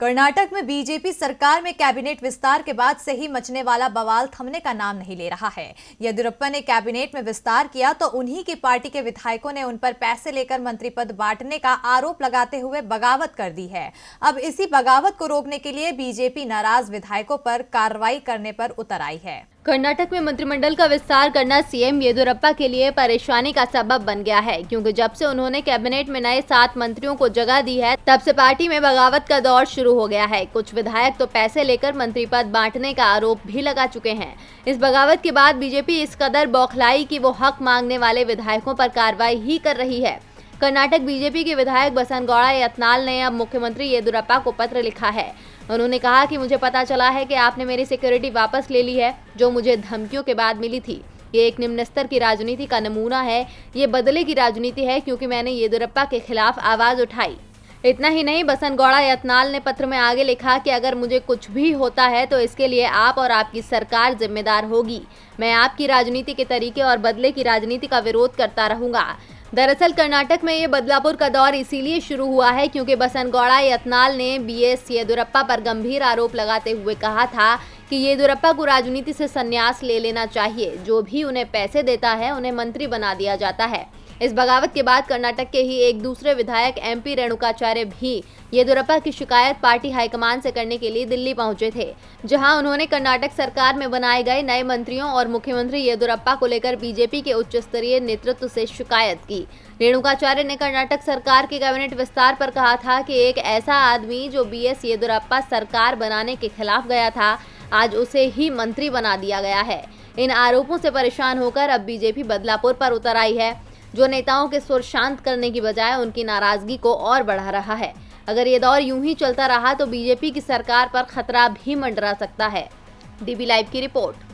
कर्नाटक में बीजेपी सरकार में कैबिनेट विस्तार के बाद से ही मचने वाला बवाल थमने का नाम नहीं ले रहा है। येदियुरप्पा ने कैबिनेट में विस्तार किया तो उन्हीं की पार्टी के विधायकों ने उन पर पैसे लेकर मंत्री पद बांटने का आरोप लगाते हुए बगावत कर दी है। अब इसी बगावत को रोकने के लिए बीजेपी नाराज विधायकों पर कार्रवाई करने पर उतर आई है। कर्नाटक में मंत्रिमंडल का विस्तार करना सीएम येदियुरप्पा के लिए परेशानी का सबब बन गया है, क्योंकि जब से उन्होंने कैबिनेट में नए 7 मंत्रियों को जगह दी है तब से पार्टी में बगावत का दौर शुरू हो गया है। कुछ विधायक तो पैसे लेकर मंत्री पद बांटने का आरोप भी लगा चुके हैं। इस बगावत के बाद बीजेपी इस कदर बौखलाई कि वो हक मांगने वाले विधायकों पर कार्रवाई ही कर रही है। कर्नाटक बीजेपी के विधायक बसनगौड़ा यत्नाल ने अब मुख्यमंत्री येदियुरप्पा को पत्र लिखा है। उन्होंने कहा कि मुझे पता चला है कि आपने मेरी सिक्योरिटी वापस ले ली है, जो मुझे धमकियों के बाद मिली थी। ये एक निम्न स्तर की राजनीति का नमूना है। ये बदले की राजनीति है, क्योंकि मैंने येदियुरप्पा के खिलाफ आवाज उठाई। इतना ही नहीं, बसनगौड़ा यत्नाल ने पत्र में आगे लिखा कि अगर मुझे कुछ भी होता है तो इसके लिए आप और आपकी सरकार जिम्मेदार होगी। मैं आपकी राजनीति के तरीके और बदले की राजनीति का विरोध करता रहूंगा। दरअसल कर्नाटक में ये बदलापुर का दौर इसीलिए शुरू हुआ है क्योंकि बसनगौड़ा यत्नाल ने बीएस येदियुरप्पा पर गंभीर आरोप लगाते हुए कहा था कि येदियुरप्पा को राजनीति से संन्यास ले लेना चाहिए। जो भी उन्हें पैसे देता है उन्हें मंत्री बना दिया जाता है। इस बगावत के बाद कर्नाटक के ही एक दूसरे विधायक एमपी रेणुकाचार्य भी येदियुरप्पा की शिकायत पार्टी हाईकमान से करने के लिए दिल्ली पहुंचे थे, जहां उन्होंने कर्नाटक सरकार में बनाए गए नए मंत्रियों और मुख्यमंत्री येदियुरप्पा को लेकर बीजेपी के उच्च स्तरीय नेतृत्व से शिकायत की। रेणुकाचार्य ने कर्नाटक सरकार के कैबिनेट विस्तार पर कहा था कि एक ऐसा आदमी जो बीएस येदियुरप्पा सरकार बनाने के खिलाफ गया था, आज उसे ही मंत्री बना दिया गया है। इन आरोपों से परेशान होकर अब बीजेपी बदलापुर पर उतर आई है, जो नेताओं के सुर शांत करने की बजाय उनकी नाराजगी को और बढ़ा रहा है। अगर ये दौर यूं ही चलता रहा तो बीजेपी की सरकार पर खतरा भी मंडरा सकता है। डीबी लाइव की रिपोर्ट।